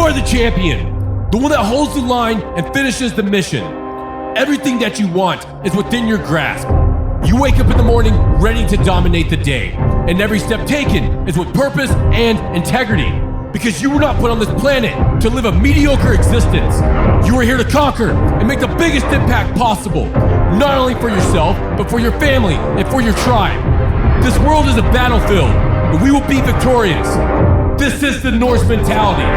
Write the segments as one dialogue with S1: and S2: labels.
S1: are the champion, the one that holds the line and finishes the mission. Everything that you want is within your grasp. You wake up in the morning ready to dominate the day, and every step taken is with purpose and integrity. Because you were not put on this planet to live a mediocre existence. You are here to conquer and make the biggest impact possible, not only for yourself, but for your family and for your tribe. This world is a battlefield, and we will be victorious. This is the Norse mentality.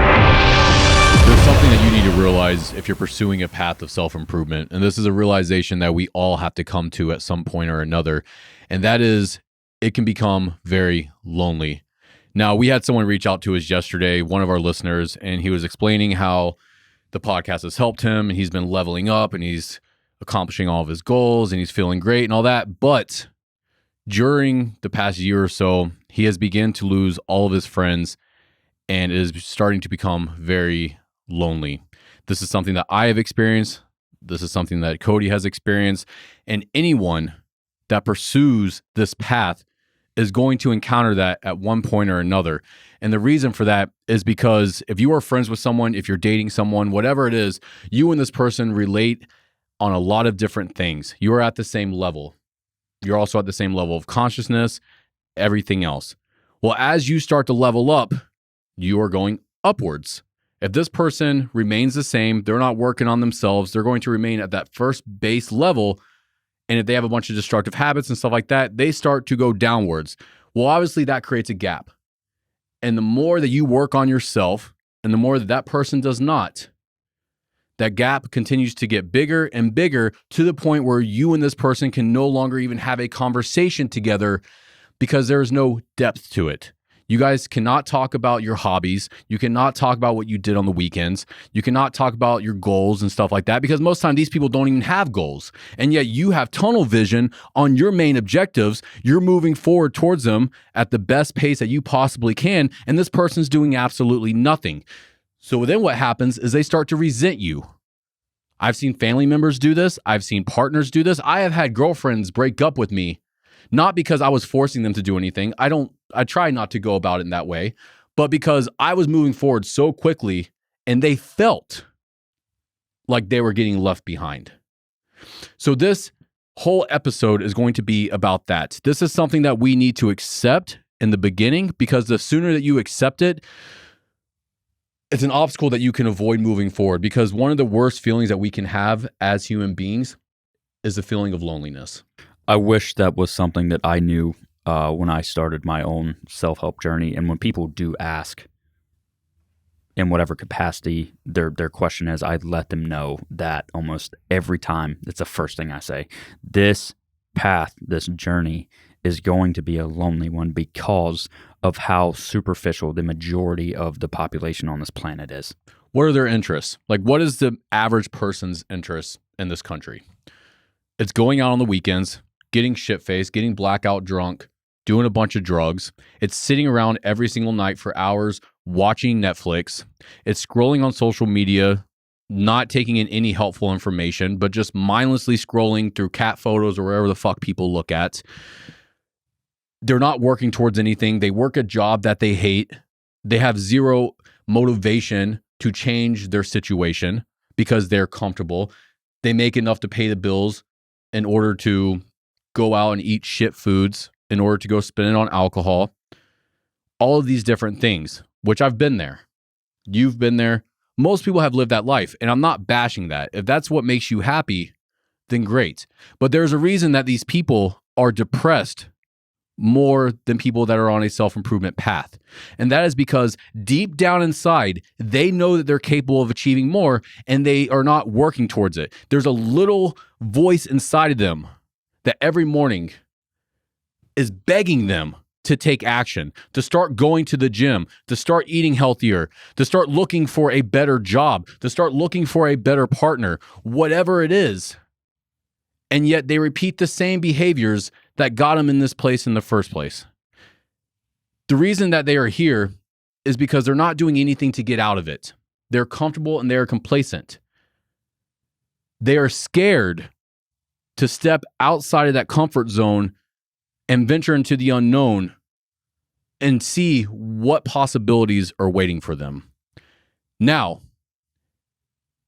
S2: There's something that you need to realize if you're pursuing a path of self-improvement, and this is a realization that we all have to come to at some point or another, and that is it can become very lonely. Now, we had someone reach out to us yesterday, one of our listeners, and he was explaining how the podcast has helped him, and he's been leveling up, and he's accomplishing all of his goals, and he's feeling great and all that. But during the past year or so, he has begun to lose all of his friends and is starting to become very lonely. This is something that I have experienced. This is something that Cody has experienced. And anyone that pursues this path is going to encounter that at one point or another. And the reason for that is because if you are friends with someone, if you're dating someone, whatever it is, you and this person relate on a lot of different things. You are at the same level. You're also at the same level of consciousness, everything else. Well, as you start to level up, you are going upwards. If this person remains the same, they're not working on themselves, they're going to remain at that first base level. And if they have a bunch of destructive habits and stuff like that, they start to go downwards. Well, obviously that creates a gap. And the more that you work on yourself and the more that that person does not, that gap continues to get bigger and bigger to the point where you and this person can no longer even have a conversation together because there is no depth to it. You guys cannot talk about your hobbies. You cannot talk about what you did on the weekends. You cannot talk about your goals and stuff like that because most of the time these people don't even have goals. And yet you have tunnel vision on your main objectives. You're moving forward towards them at the best pace that you possibly can. And this person's doing absolutely nothing. So then what happens is they start to resent you. I've seen family members do this. I've seen partners do this. I have had girlfriends break up with me, not because I was forcing them to do anything. I try not to go about it in that way, but because I was moving forward so quickly and they felt like they were getting left behind. So this whole episode is going to be about that. This is something that we need to accept in the beginning because the sooner that you accept it, it's an obstacle that you can avoid moving forward because one of the worst feelings that we can have as human beings is the feeling of loneliness.
S3: I wish that was something that I knew when I started my own self-help journey. And when people do ask in whatever capacity their question is, I let them know that almost every time. It's the first thing I say. This path, this journey is going to be a lonely one because of how superficial the majority of the population on this planet is.
S2: What are their interests? Like, what is the average person's interest in this country? It's going out on the weekends, getting shit-faced, getting blackout drunk, doing a bunch of drugs. It's sitting around every single night for hours watching Netflix. It's scrolling on social media, not taking in any helpful information, but just mindlessly scrolling through cat photos or wherever the fuck people look at. They're not working towards anything. They work a job that they hate. They have zero motivation to change their situation because they're comfortable. They make enough to pay the bills in order to go out and eat shit foods, in order to go spend it on alcohol. All of these different things, which I've been there. You've been there. Most people have lived that life, and I'm not bashing that. If that's what makes you happy, then great. But there's a reason that these people are depressed more than people that are on a self-improvement path. And that is because deep down inside, they know that they're capable of achieving more, and they are not working towards it. There's a little voice inside of them that every morning is begging them to take action, to start going to the gym, to start eating healthier, to start looking for a better job, to start looking for a better partner, whatever it is. And yet they repeat the same behaviors that got them in this place in the first place. The reason that they are here is because they're not doing anything to get out of it. They're comfortable and they're complacent. They are scared to step outside of that comfort zone and venture into the unknown and see what possibilities are waiting for them. Now,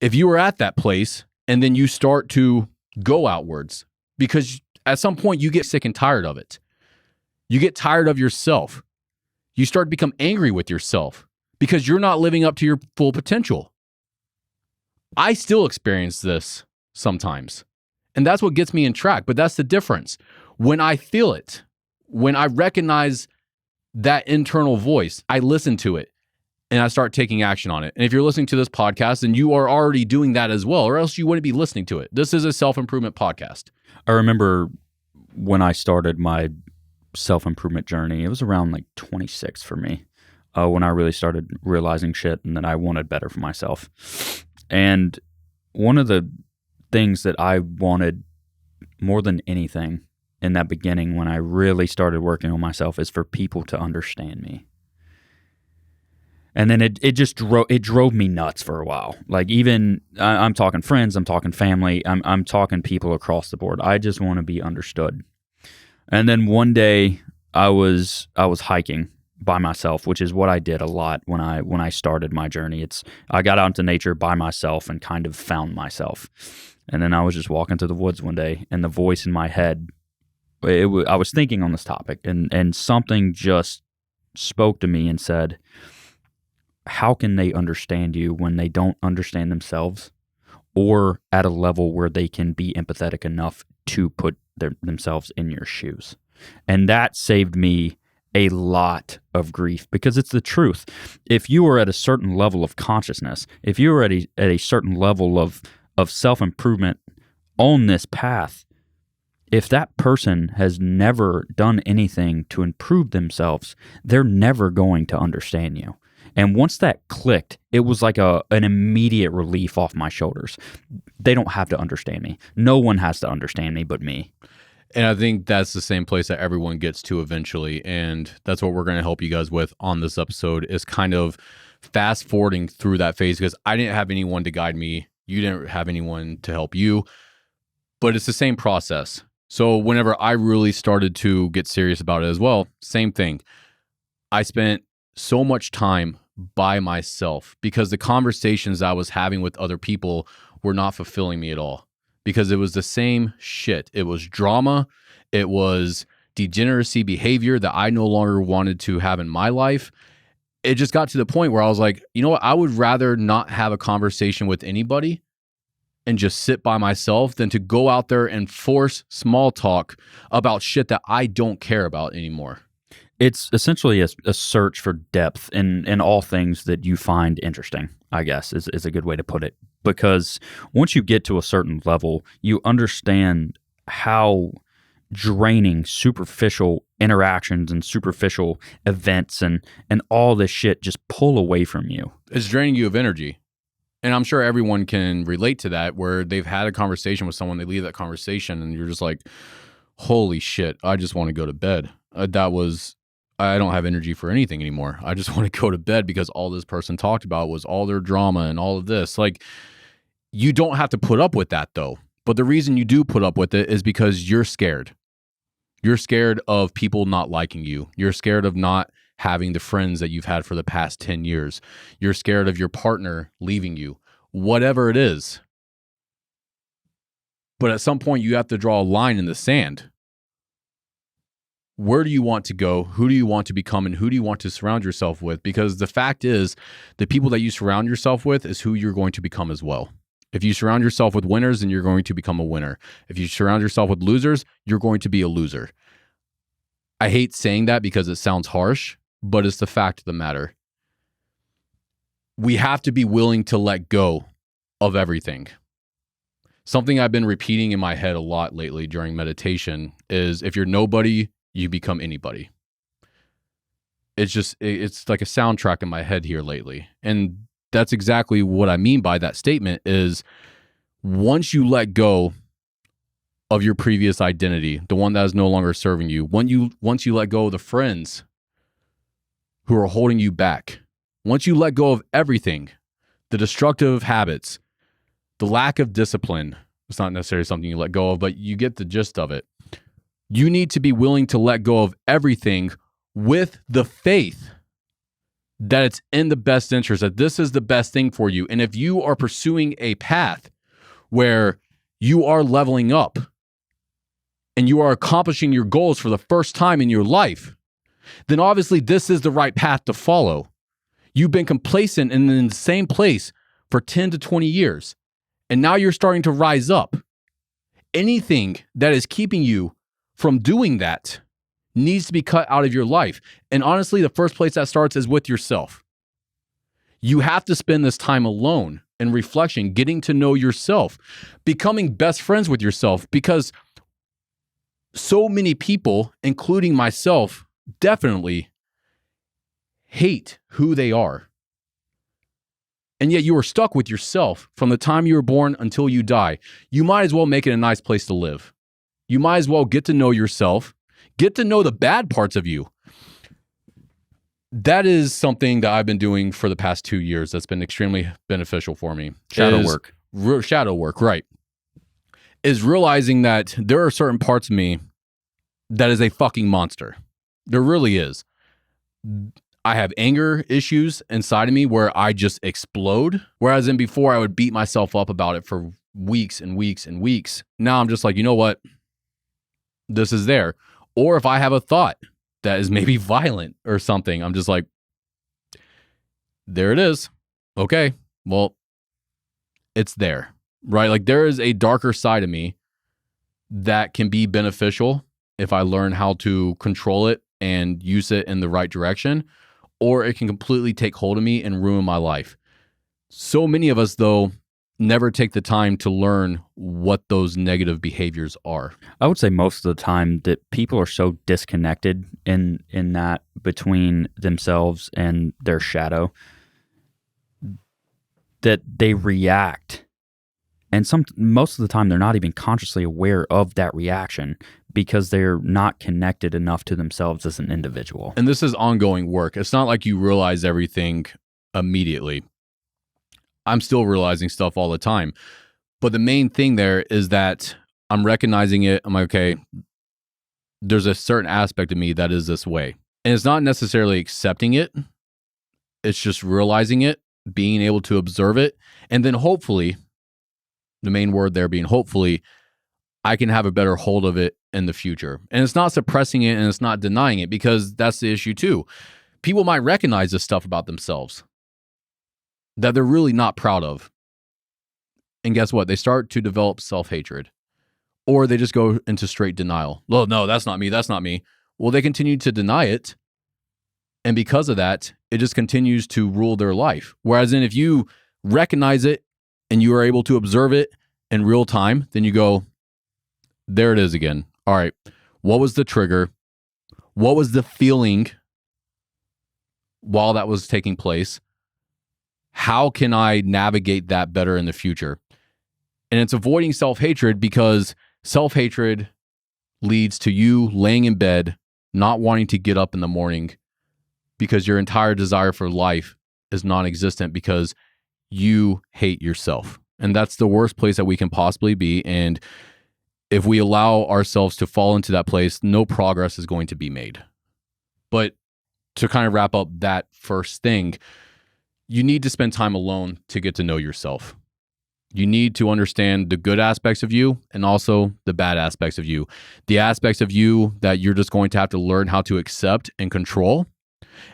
S2: if you are at that place and then you start to go outwards, because at some point you get sick and tired of it. You get tired of yourself. You start to become angry with yourself because you're not living up to your full potential. I still experience this sometimes. And that's what gets me in track. But that's the difference. When I feel it, when I recognize that internal voice, I listen to it and I start taking action on it. And if you're listening to this podcast, then you are already doing that as well, or else you wouldn't be listening to it. This is a self-improvement podcast.
S3: I remember when I started my self-improvement journey, it was around like 26 for me, when I really started realizing shit and that I wanted better for myself. And one of the things that I wanted more than anything in that beginning when I really started working on myself is for people to understand me. And then it drove me nuts for a while. Like, even I'm talking friends, I'm talking family, I'm talking people across the board. I just want to be understood. And then one day I was hiking by myself, which is what I did a lot when I started my journey. I got out into nature by myself and kind of found myself. And then I was just walking through the woods one day, and the voice in my head, I was thinking on this topic, and something just spoke to me and said, how can they understand you when they don't understand themselves, or at a level where they can be empathetic enough to put themselves in your shoes? And that saved me a lot of grief, because it's the truth. If you are at a certain level of consciousness, if you are at a certain level of self-improvement on this path, if that person has never done anything to improve themselves, they're never going to understand you. And once that clicked, it was like an immediate relief off my shoulders. They don't have to understand me. No one has to understand me but me.
S2: And I think that's the same place that everyone gets to eventually. And that's what we're going to help you guys with on this episode, is kind of fast forwarding through that phase, because I didn't have anyone to guide me. You didn't have anyone to help you, but it's the same process. So whenever I really started to get serious about it as well, same thing. I spent so much time by myself because the conversations I was having with other people were not fulfilling me at all, because it was the same shit. It was drama. It was degeneracy behavior that I no longer wanted to have in my life. It just got to the point where I was like, you know what? I would rather not have a conversation with anybody and just sit by myself than to go out there and force small talk about shit that I don't care about anymore.
S3: It's essentially a search for depth in all things that you find interesting, I guess, is a good way to put it. Because once you get to a certain level, you understand how draining superficial interactions and superficial events and all this shit just pull away from you.
S2: It's draining you of energy. And I'm sure everyone can relate to that, where they've had a conversation with someone, they leave that conversation, and you're just like, holy shit, I just want to go to bed. I don't have energy for anything anymore. I just want to go to bed because all this person talked about was all their drama and all of this. Like, you don't have to put up with that though. But the reason you do put up with it is because you're scared. You're scared of people not liking you. You're scared of not having the friends that you've had for the past 10 years. You're scared of your partner leaving you, whatever it is. But at some point, you have to draw a line in the sand. Where do you want to go? Who do you want to become? And who do you want to surround yourself with? Because the fact is, the people that you surround yourself with is who you're going to become as well. If you surround yourself with winners, then you're going to become a winner. If you surround yourself with losers, you're going to be a loser. I hate saying that because it sounds harsh, but it's the fact of the matter. We have to be willing to let go of everything. Something I've been repeating in my head a lot lately during meditation is, if you're nobody, you become anybody. It's like a soundtrack in my head here lately. And that's exactly what I mean by that statement is, once you let go of your previous identity, the one that is no longer serving you, once you let go of the friends who are holding you back, once you let go of everything, the destructive habits, the lack of discipline, it's not necessarily something you let go of, but you get the gist of it. You need to be willing to let go of everything with the faith that it's in the best interest, that this is the best thing for you. And if you are pursuing a path where you are leveling up and you are accomplishing your goals for the first time in your life, then obviously this is the right path to follow. You've been complacent and in the same place for 10 to 20 years, and now you're starting to rise up. Anything that is keeping you from doing that needs to be cut out of your life. And honestly, the first place that starts is with yourself. You have to spend this time alone in reflection, getting to know yourself, becoming best friends with yourself, because so many people, including myself, definitely hate who they are. And yet you are stuck with yourself from the time you were born until you die. You might as well make it a nice place to live. You might as well get to know yourself, get to know the bad parts of you. That is something that I've been doing for the past 2 years that's been extremely beneficial for me.
S3: Shadow work.
S2: Shadow work, right. Is realizing that there are certain parts of me that is a fucking monster. There really is. I have anger issues inside of me where I just explode. Whereas in before, I would beat myself up about it for weeks and weeks and weeks. Now I'm just like, you know what? This is there. Or if I have a thought that is maybe violent or something, I'm just like, there it is. Okay, well, it's there, right? Like there is a darker side of me that can be beneficial if I learn how to control it and use it in the right direction, or it can completely take hold of me and ruin my life. So many of us, though, never take the time to learn what those negative behaviors are.
S3: I would say most of the time that people are so disconnected in that between themselves and their shadow that they react. And most of the time they're not even consciously aware of that reaction because they're not connected enough to themselves as an individual.
S2: And this is ongoing work. It's not like you realize everything immediately. I'm still realizing stuff all the time. But the main thing there is that I'm recognizing it. I'm like, okay, there's a certain aspect of me that is this way. And it's not necessarily accepting it. It's just realizing it, being able to observe it. And then hopefully, the main word there being hopefully, I can have a better hold of it in the future. And it's not suppressing it and it's not denying it, because that's the issue too. People might recognize this stuff about themselves that they're really not proud of. And guess what? They start to develop self-hatred, or they just go into straight denial. Well, no, that's not me. That's not me. Well, they continue to deny it. And because of that, it just continues to rule their life. Whereas if you recognize it and you are able to observe it in real time, then you go, there it is again. All right. What was the trigger? What was the feeling while that was taking place? How can I navigate that better in the future? And it's avoiding self-hatred, because self-hatred leads to you laying in bed, not wanting to get up in the morning, because your entire desire for life is non-existent because you hate yourself. And that's the worst place that we can possibly be. And if we allow ourselves to fall into that place, no progress is going to be made. But to kind of wrap up that first thing, you need to spend time alone to get to know yourself. You need to understand the good aspects of you and also the bad aspects of you. The aspects of you that you're just going to have to learn how to accept and control.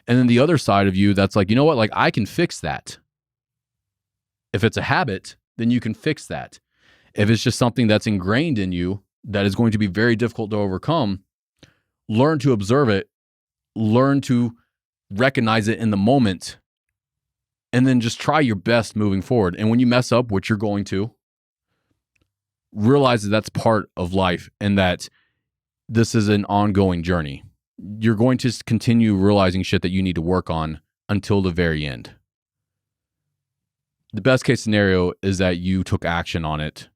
S2: And then the other side of you that's like, you know what, like I can fix that. If it's a habit, then you can fix that. If it's just something that's ingrained in you that is going to be very difficult to overcome, learn to observe it, learn to recognize it in the moment, and then just try your best moving forward. And when you mess up, which you're going to, realize that that's part of life and that this is an ongoing journey. You're going to continue realizing shit that you need to work on until the very end. The best case scenario is that you took action on it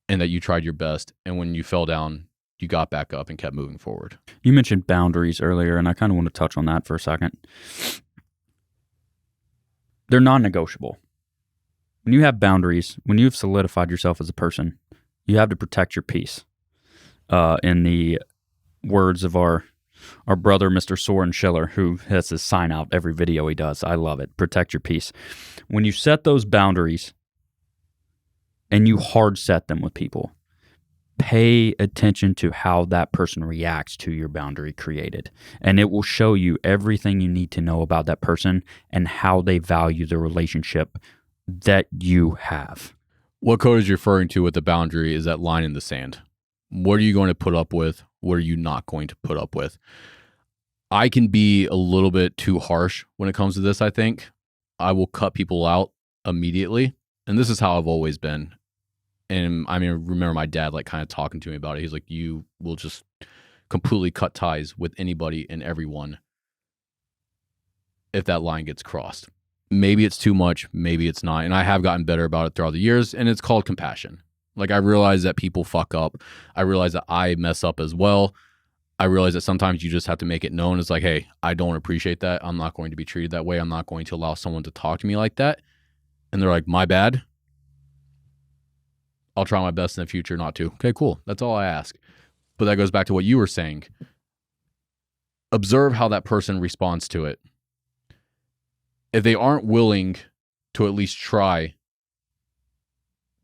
S2: and that you tried your best. And when you fell down, you got back up and kept moving forward.
S3: You mentioned boundaries earlier, and I kind of want to touch on that for a second. They're non-negotiable. When you have boundaries, when you've solidified yourself as a person, you have to protect your peace. In the words of our Our brother, Mr. Soren Schiller, who has his sign out every video he does. I love it. Protect your peace. When you set those boundaries and you hard set them with people, pay attention to how that person reacts to your boundary created. And it will show you everything you need to know about that person and how they value the relationship that you have.
S2: What Cody's referring to with the boundary is that line in the sand. What are you going to put up with? What are you not going to put up with? I can be a little bit too harsh when it comes to this, I think. I will cut people out immediately. And this is how I've always been. And I mean, I remember my dad like kind of talking to me about it. He's like, you will just completely cut ties with anybody and everyone if that line gets crossed. Maybe it's too much, maybe it's not. And I have gotten better about it throughout the years, and it's called compassion. Like, I realize that people fuck up. I realize that I mess up as well. I realize that sometimes you just have to make it known. It's like, hey, I don't appreciate that. I'm not going to be treated that way. I'm not going to allow someone to talk to me like that. And they're like, my bad. I'll try my best in the future not to. Okay, cool. That's all I ask. But that goes back to what you were saying. Observe how that person responds to it. If they aren't willing to at least try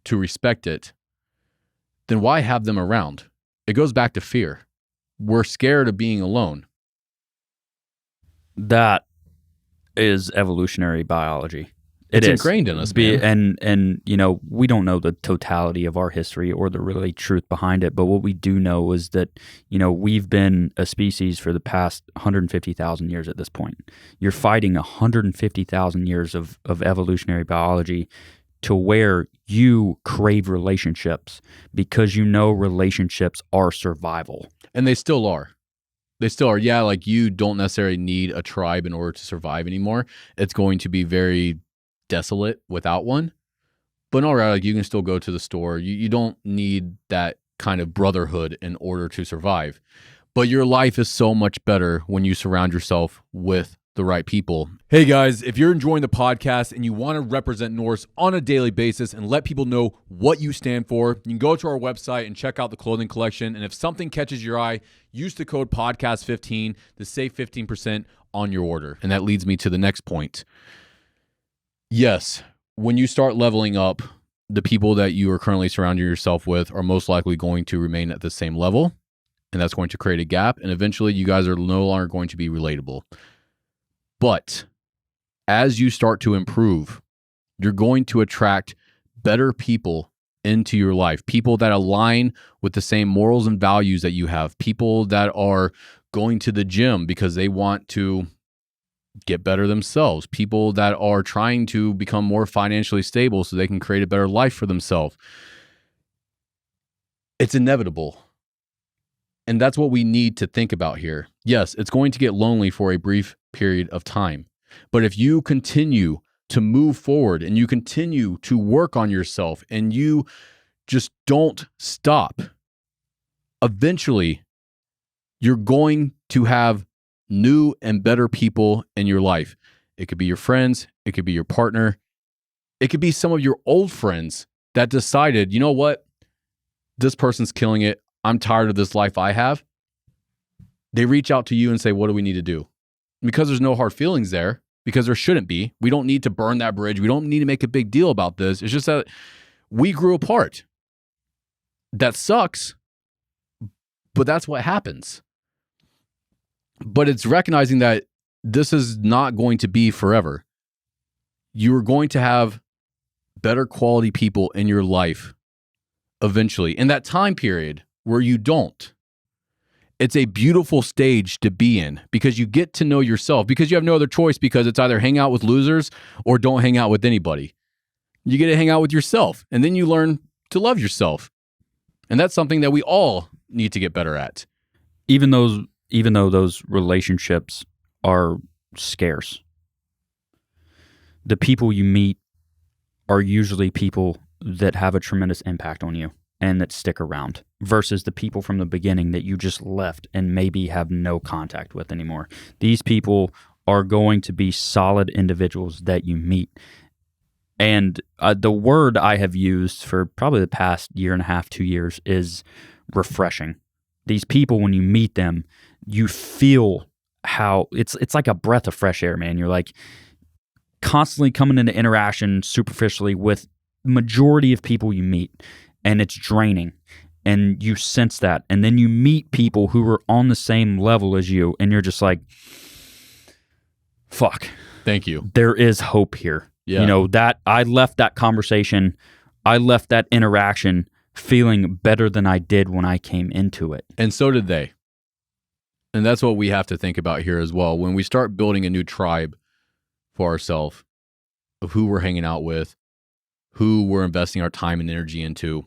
S2: to respect it, then why have them around? It goes back to fear. We're scared of being alone.
S3: That is evolutionary biology.
S2: It's ingrained in us, man.
S3: And you know, we don't know the totality of our history or the really truth behind it, but what we do know is that, you know, we've been a species for the past 150,000 years at this point. You're fighting 150,000 years of evolutionary biology to where you crave relationships because you know relationships are survival.
S2: And they still are. They still are. Yeah, like you don't necessarily need a tribe in order to survive anymore. It's going to be very desolate without one. But in all right, like you can still go to the store. You don't need that kind of brotherhood in order to survive. But your life is so much better when you surround yourself with the right people. Hey guys, if you're enjoying the podcast and you want to represent Norse on a daily basis and let people know what you stand for, you can go to our website and check out the clothing collection. And if something catches your eye, use the code podcast15 to save 15% on your order. And that leads me to the next point. Yes, when you start leveling up, the people that you are currently surrounding yourself with are most likely going to remain at the same level, and that's going to create a gap, and eventually you guys are no longer going to be relatable. But as you start to improve, you're going to attract better people into your life, people that align with the same morals and values that you have, people that are going to the gym because they want to get better themselves, people that are trying to become more financially stable so they can create a better life for themselves. It's inevitable. And that's what we need to think about here. Yes, it's going to get lonely for a brief period of time. But if you continue to move forward and you continue to work on yourself and you just don't stop, eventually you're going to have new and better people in your life. It could be your friends. It could be your partner. It could be some of your old friends that decided, you know what? This person's killing it. I'm tired of this life I have. They reach out to you and say, what do we need to do? Because there's no hard feelings there, because there shouldn't be. We don't need to burn that bridge. We don't need to make a big deal about this. It's just that we grew apart. That sucks, but that's what happens. But it's recognizing that this is not going to be forever. You are going to have better quality people in your life eventually. In that time period where you don't, it's a beautiful stage to be in because you get to know yourself, because you have no other choice, because it's either hang out with losers or don't hang out with anybody. You get to hang out with yourself, and then you learn to love yourself. And that's something that we all need to get better at.
S3: Even though those relationships are scarce, the people you meet are usually people that have a tremendous impact on you and that stick around, versus the people from the beginning that you just left and maybe have no contact with anymore. These people are going to be solid individuals that you meet. And the word I have used for probably the past year and a half, 2 years is refreshing. These people, when you meet them, you feel how it's like a breath of fresh air, man. You're like constantly coming into interaction superficially with majority of people you meet, and it's draining. And you sense that. And then you meet people who are on the same level as you, and you're just like, fuck.
S2: Thank you.
S3: There is hope here.
S2: Yeah.
S3: You know, that I left that conversation, I left that interaction feeling better than I did when I came into it.
S2: And so did they. And that's what we have to think about here as well. When we start building a new tribe for ourselves of who we're hanging out with, who we're investing our time and energy into,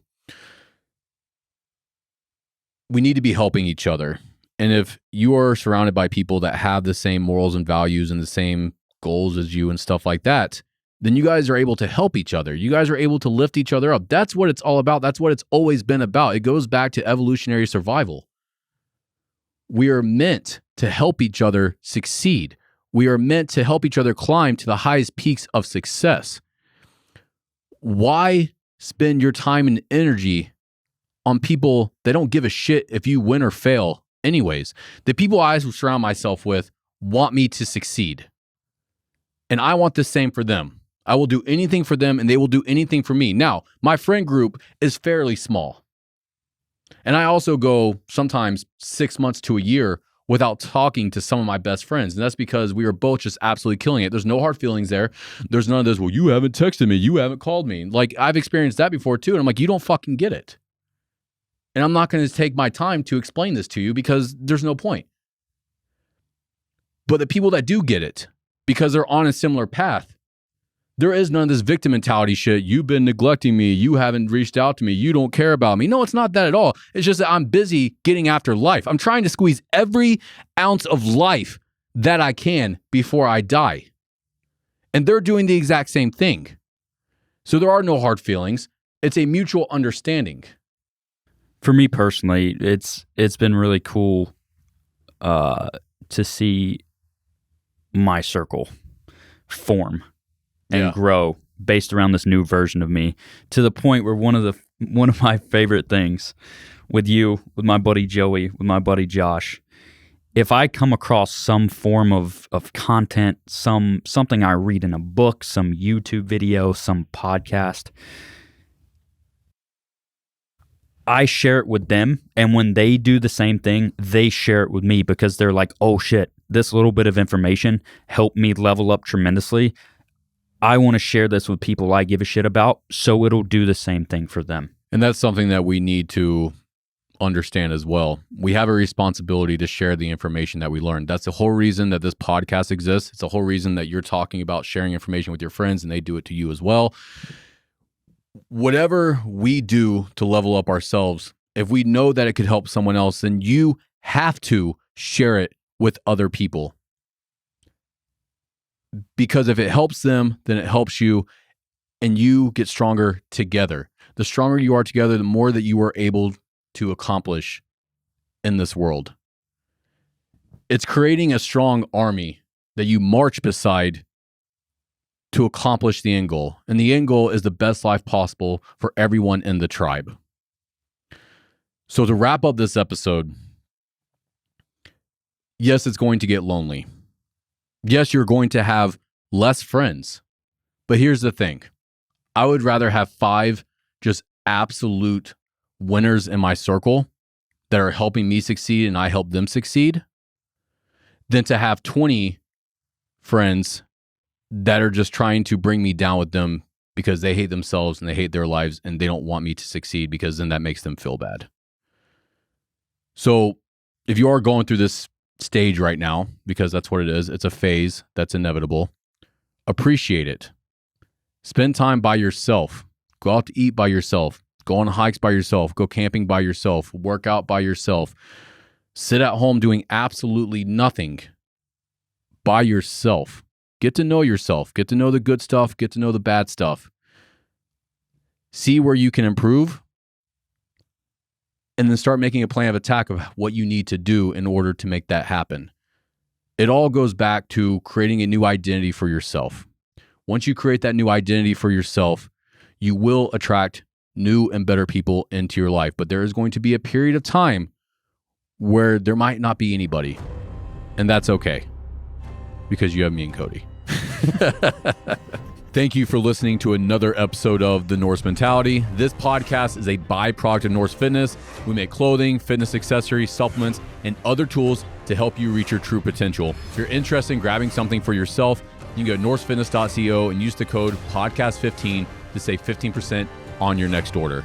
S2: we need to be helping each other. And if you are surrounded by people that have the same morals and values and the same goals as you and stuff like that, then you guys are able to help each other. You guys are able to lift each other up. That's what it's all about. That's what it's always been about. It goes back to evolutionary survival. We are meant to help each other succeed. We are meant to help each other climb to the highest peaks of success. Why spend your time and energy on people that don't give a shit if you win or fail anyways? The people I surround myself with want me to succeed. And I want the same for them. I will do anything for them and they will do anything for me. Now, my friend group is fairly small. And I also go sometimes 6 months to a year without talking to some of my best friends. And that's because we are both just absolutely killing it. There's no hard feelings there. There's none of this, well, you haven't texted me. You haven't called me. Like, I've experienced that before too. And I'm like, you don't fucking get it. And I'm not going to take my time to explain this to you because there's no point. But the people that do get it, because they're on a similar path, there is none of this victim mentality shit. You've been neglecting me. You haven't reached out to me. You don't care about me. No, it's not that at all. It's just that I'm busy getting after life. I'm trying to squeeze every ounce of life that I can before I die. And they're doing the exact same thing. So there are no hard feelings. It's a mutual understanding.
S3: For me personally, it's been really cool to see my circle form and grow based around this new version of me, to the point where one of my favorite things with you, with my buddy Joey, with my buddy Josh, if I come across some form of content, something I read in a book, some YouTube video, some podcast, I share it with them, and when they do the same thing, they share it with me because they're like, oh shit, this little bit of information helped me level up tremendously. I want to share this with people I give a shit about, so it'll do the same thing for them.
S2: And that's something that we need to understand as well. We have a responsibility to share the information that we learn. That's the whole reason that this podcast exists. It's the whole reason that you're talking about sharing information with your friends, and they do it to you as well. Whatever we do to level up ourselves, if we know that it could help someone else, then you have to share it with other people. Because if it helps them, then it helps you, and you get stronger together. The stronger you are together, the more that you are able to accomplish in this world. It's creating a strong army that you march beside to accomplish the end goal. And the end goal is the best life possible for everyone in the tribe. So to wrap up this episode, yes, it's going to get lonely. Yes, you're going to have less friends. But here's the thing. I would rather have 5 just absolute winners in my circle that are helping me succeed and I help them succeed than to have 20 friends that are just trying to bring me down with them because they hate themselves and they hate their lives and they don't want me to succeed, because then that makes them feel bad. So if you are going through this stage right now, because that's what it is, it's a phase that's inevitable, appreciate it. Spend time by yourself. Go out to eat by yourself. Go on hikes by yourself. Go camping by yourself. Work out by yourself. Sit at home doing absolutely nothing by yourself. Get to know yourself. Get to know the good stuff. Get to know the bad stuff. See where you can improve. And then start making a plan of attack of what you need to do in order to make that happen. It all goes back to creating a new identity for yourself. Once you create that new identity for yourself, you will attract new and better people into your life. But there is going to be a period of time where there might not be anybody. And that's okay, because you have me and Cody. Thank you for listening to another episode of The Norse Mentality. This podcast is a byproduct of Norse Fitness. We make clothing, fitness accessories, supplements, and other tools to help you reach your true potential. If you're interested in grabbing something for yourself, you can go to norsefitness.co and use the code podcast15 to save 15% on your next order.